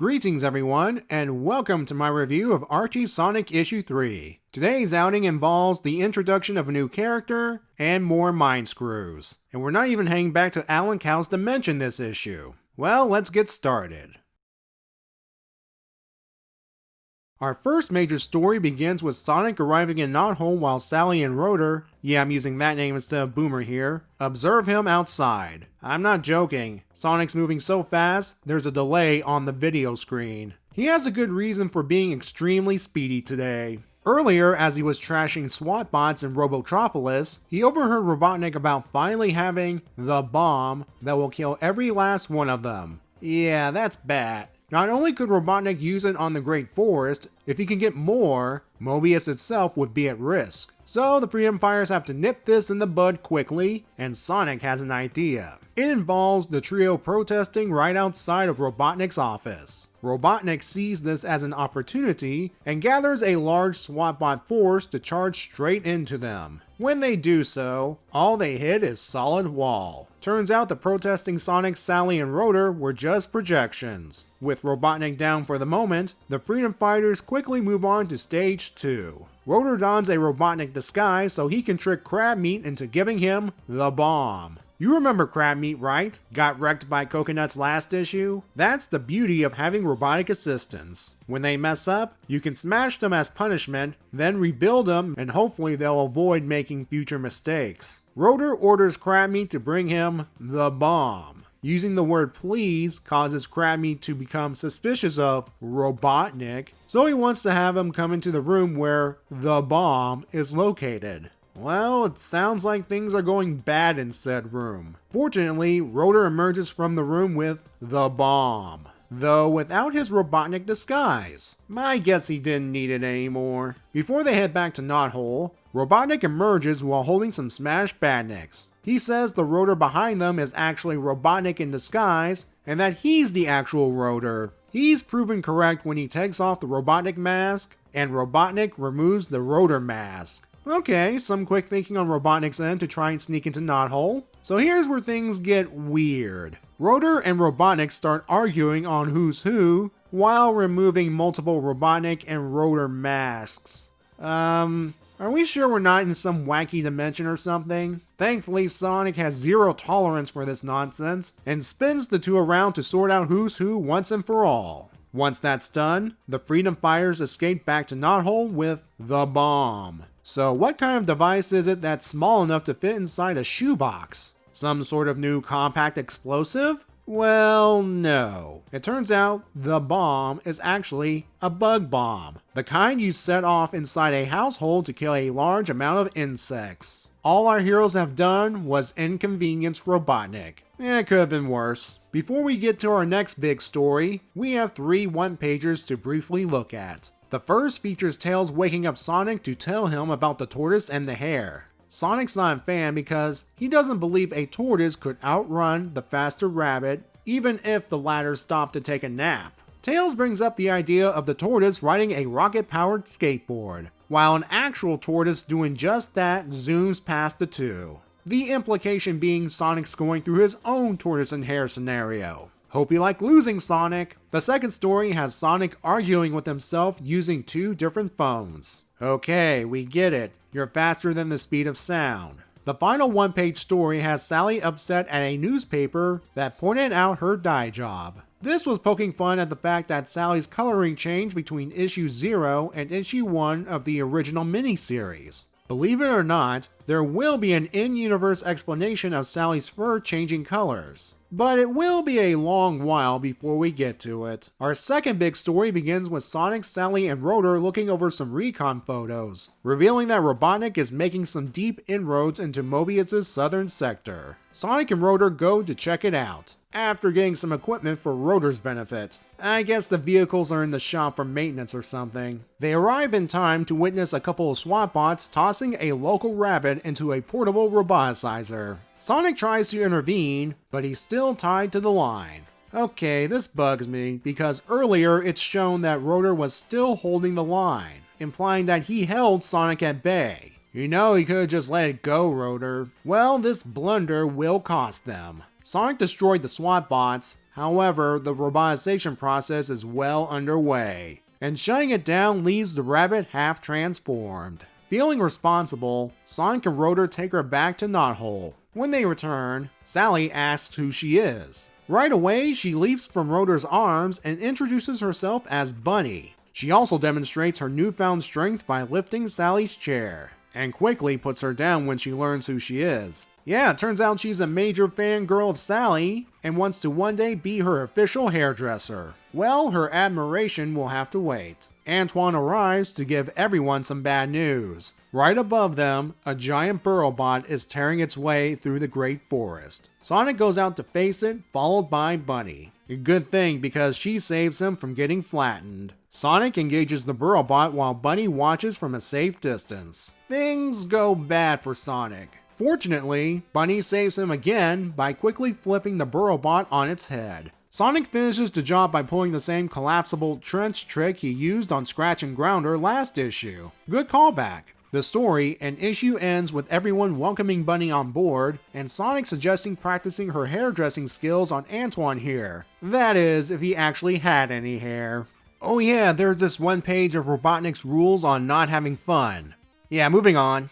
Greetings everyone, and welcome to my review of Archie Sonic Issue 3. Today's outing involves the introduction of a new character and more mind screws. And we're not even heading back to Alan Cowles to mention this issue. Well, let's get started. Our first major story begins with Sonic arriving in Knothole while Sally and Rotor, yeah, I'm using that name instead of Boomer here, observe him outside. I'm not joking. Sonic's moving so fast, there's a delay on the video screen. He has a good reason for being extremely speedy today. Earlier, as he was trashing SWAT bots in Robotropolis, he overheard Robotnik about finally having the bomb that will kill every last one of them. Yeah, that's bad. Not only could Robotnik use it on the Great Forest, if he can get more, Mobius itself would be at risk. So the Freedom Fighters have to nip this in the bud quickly, and Sonic has an idea. It involves the trio protesting right outside of Robotnik's office. Robotnik sees this as an opportunity and gathers a large SWAT bot force to charge straight into them. When they do so, all they hit is solid wall. Turns out the protesting Sonic, Sally, and Rotor were just projections. With Robotnik down for the moment, the Freedom Fighters quickly move on to stage 2. Rotor dons a Robotnik disguise so he can trick Crabmeat into giving him the bomb. You remember Crabmeat, right? Got wrecked by Coconut's last issue? That's the beauty of having robotic assistants. When they mess up, you can smash them as punishment, then rebuild them, and hopefully they'll avoid making future mistakes. Rotor orders Crabmeat to bring him the bomb. Using the word please causes Crabmeat to become suspicious of Robotnik, so he wants to have him come into the room where the bomb is located. Well, it sounds like things are going bad in said room. Fortunately, Rotor emerges from the room with the bomb, though without his Robotnik disguise. I guess he didn't need it anymore. Before they head back to Knothole, Robotnik emerges while holding some smashed badniks. He says the Rotor behind them is actually Robotnik in disguise, and that he's the actual Rotor. He's proven correct when he takes off the Robotnik mask, and Robotnik removes the Rotor mask. Okay, some quick thinking on Robotnik's end to try and sneak into Knothole. So here's where things get weird. Rotor and Robotnik start arguing on who's who, while removing multiple Robotnik and Rotor masks. Are we sure we're not in some wacky dimension or something? Thankfully, Sonic has zero tolerance for this nonsense, and spins the two around to sort out who's who once and for all. Once that's done, the Freedom Fighters escape back to Knothole with the bomb. So what kind of device is it that's small enough to fit inside a shoebox? Some sort of new compact explosive? Well, no. It turns out the bomb is actually a bug bomb. The kind you set off inside a household to kill a large amount of insects. All our heroes have done was inconvenience Robotnik. It could have been worse. Before we get to our next big story, we have 3 one-pagers to briefly look at. The first features Tails waking up Sonic to tell him about the tortoise and the hare. Sonic's not a fan because he doesn't believe a tortoise could outrun the faster rabbit, even if the latter stopped to take a nap. Tails brings up the idea of the tortoise riding a rocket-powered skateboard, while an actual tortoise doing just that zooms past the two. The implication being Sonic's going through his own tortoise and hare scenario. Hope you like losing, Sonic. The second story has Sonic arguing with himself using 2 different phones. Okay, we get it. You're faster than the speed of sound. The final one-page story has Sally upset at a newspaper that pointed out her dye job. This was poking fun at the fact that Sally's coloring changed between issue 0 and issue 1 of the original miniseries. Believe it or not, there will be an in-universe explanation of Sally's fur changing colors. But it will be a long while before we get to it. Our second big story begins with Sonic, Sally, and Rotor looking over some recon photos, revealing that Robotnik is making some deep inroads into Mobius' southern sector. Sonic and Rotor go to check it out, after getting some equipment for Rotor's benefit. I guess the vehicles are in the shop for maintenance or something. They arrive in time to witness a couple of SWAT bots tossing a local rabbit into a portable roboticizer. Sonic tries to intervene, but he's still tied to the line. Okay, this bugs me, because earlier it's shown that Rotor was still holding the line, implying that he held Sonic at bay. You know he could have just let it go, Rotor. Well, this blunder will cost them. Sonic destroyed the SWAT bots, however, the robotization process is well underway, and shutting it down leaves the rabbit half transformed. Feeling responsible, Sonic and Rotor take her back to Knothole. When they return, Sally asks who she is. Right away, she leaps from Rotor's arms and introduces herself as Bunnie. She also demonstrates her newfound strength by lifting Sally's chair, and quickly puts her down when she learns who she is. Yeah, it turns out she's a major fangirl of Sally, and wants to one day be her official hairdresser. Well, her admiration will have to wait. Antoine arrives to give everyone some bad news. Right above them, a giant Brobot is tearing its way through the great forest. Sonic goes out to face it, followed by Bunnie. A good thing because she saves him from getting flattened. Sonic engages the Brobot while Bunnie watches from a safe distance. Things go bad for Sonic. Fortunately, Bunnie saves him again by quickly flipping the Brobot on its head. Sonic finishes the job by pulling the same collapsible trench trick he used on Scratch and Grounder last issue. Good callback. The story and issue ends with everyone welcoming Bunnie on board, and Sonic suggesting practicing her hairdressing skills on Antoine here. That is, if he actually had any hair. Oh yeah, there's this one page of Robotnik's rules on not having fun. Yeah, moving on.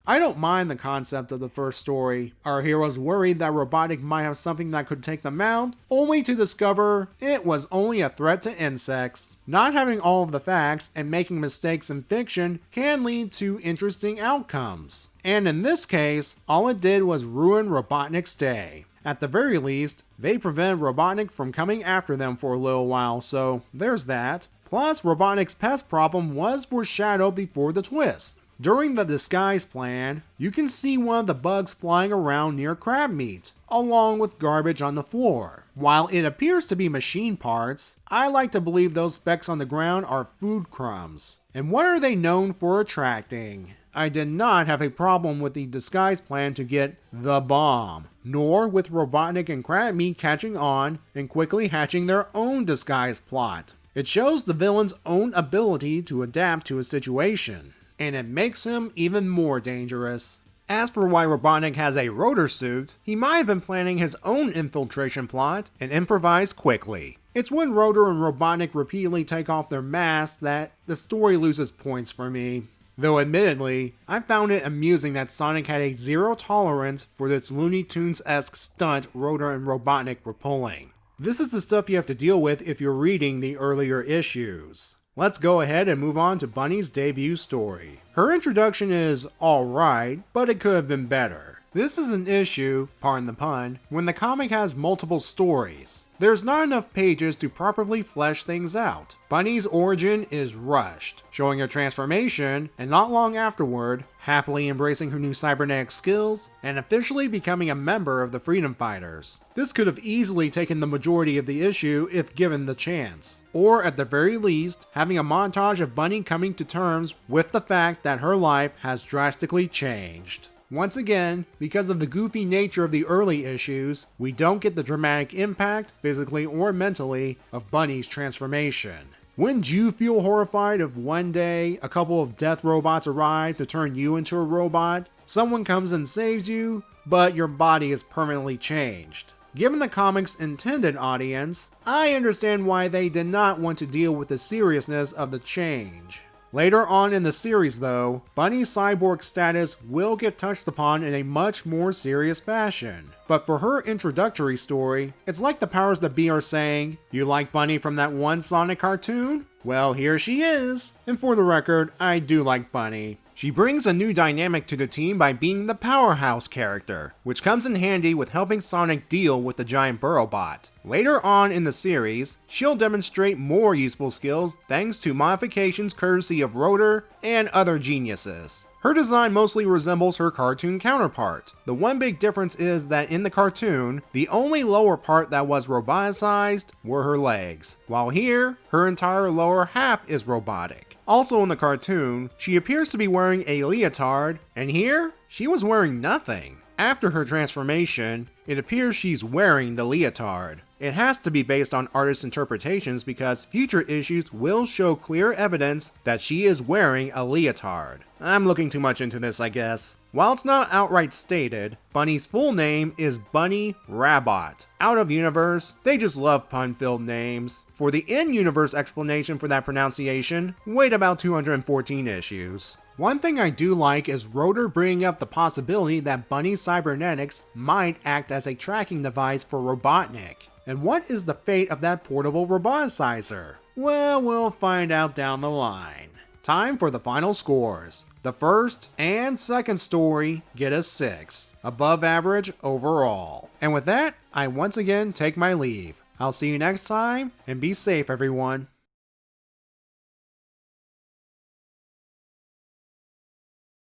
I don't mind the concept of the first story. Our heroes worried that Robotnik might have something that could take them out, only to discover it was only a threat to insects. Not having all of the facts and making mistakes in fiction can lead to interesting outcomes. And in this case, all it did was ruin Robotnik's day. At the very least, they prevented Robotnik from coming after them for a little while, so there's that. Plus, Robotnik's pest problem was foreshadowed before the twist. During the disguise plan, you can see one of the bugs flying around near crab meat, along with garbage on the floor. While it appears to be machine parts, I like to believe those specks on the ground are food crumbs. And what are they known for attracting? I did not have a problem with the disguise plan to get the bomb, nor with Robotnik and crab meat catching on and quickly hatching their own disguise plot. It shows the villain's own ability to adapt to a situation, and it makes him even more dangerous. As for why Robotnik has a rotor suit, he might have been planning his own infiltration plot and improvised quickly. It's when Rotor and Robotnik repeatedly take off their masks that the story loses points for me. Though admittedly, I found it amusing that Sonic had a zero tolerance for this Looney Tunes-esque stunt Rotor and Robotnik were pulling. This is the stuff you have to deal with if you're reading the earlier issues. Let's go ahead and move on to Bunnie's debut story. Her introduction is alright, but it could have been better. This is an issue, pardon the pun, when the comic has multiple stories. There's not enough pages to properly flesh things out. Bunnie's origin is rushed, showing her transformation, and not long afterward, happily embracing her new cybernetic skills, and officially becoming a member of the Freedom Fighters. This could have easily taken the majority of the issue if given the chance. Or at the very least, having a montage of Bunnie coming to terms with the fact that her life has drastically changed. Once again, because of the goofy nature of the early issues, we don't get the dramatic impact, physically or mentally, of Bunnie's transformation. Wouldn't you feel horrified if one day a couple of death robots arrive to turn you into a robot? Someone comes and saves you, but your body is permanently changed. Given the comic's intended audience, I understand why they did not want to deal with the seriousness of the change. Later on in the series though, Bunnie's cyborg status will get touched upon in a much more serious fashion. But for her introductory story, it's like the powers that be are saying, "You like Bunnie from that one Sonic cartoon? Well, here she is." And for the record, I do like Bunnie. She brings a new dynamic to the team by being the powerhouse character, which comes in handy with helping Sonic deal with the giant Brobot. Later on in the series, she'll demonstrate more useful skills thanks to modifications courtesy of Rotor and other geniuses. Her design mostly resembles her cartoon counterpart. The one big difference is that in the cartoon, the only lower part that was roboticized were her legs, while here, her entire lower half is robotic. Also in the cartoon, she appears to be wearing a leotard, and here, she was wearing nothing. After her transformation, it appears she's wearing the leotard. It has to be based on artist interpretations because future issues will show clear evidence that she is wearing a leotard. I'm looking too much into this, I guess. While it's not outright stated, Bunnie's full name is Bunnie Rabbot. Out of universe, they just love pun-filled names. For the in-universe explanation for that pronunciation, wait about 214 issues. One thing I do like is Rotor bringing up the possibility that Bunnie's cybernetics might act as a tracking device for Robotnik. And what is the fate of that portable roboticizer? Well, we'll find out down the line. Time for the final scores. The first and second story get a 6, above average overall. And with that, I once again take my leave. I'll see you next time, and be safe everyone.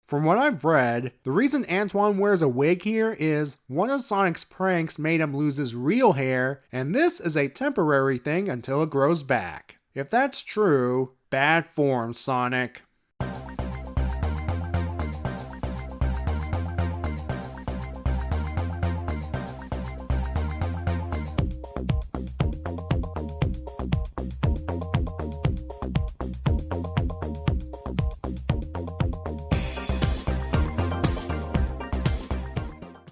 From what I've read, the reason Antoine wears a wig here is one of Sonic's pranks made him lose his real hair, and this is a temporary thing until it grows back. If that's true, bad form, Sonic.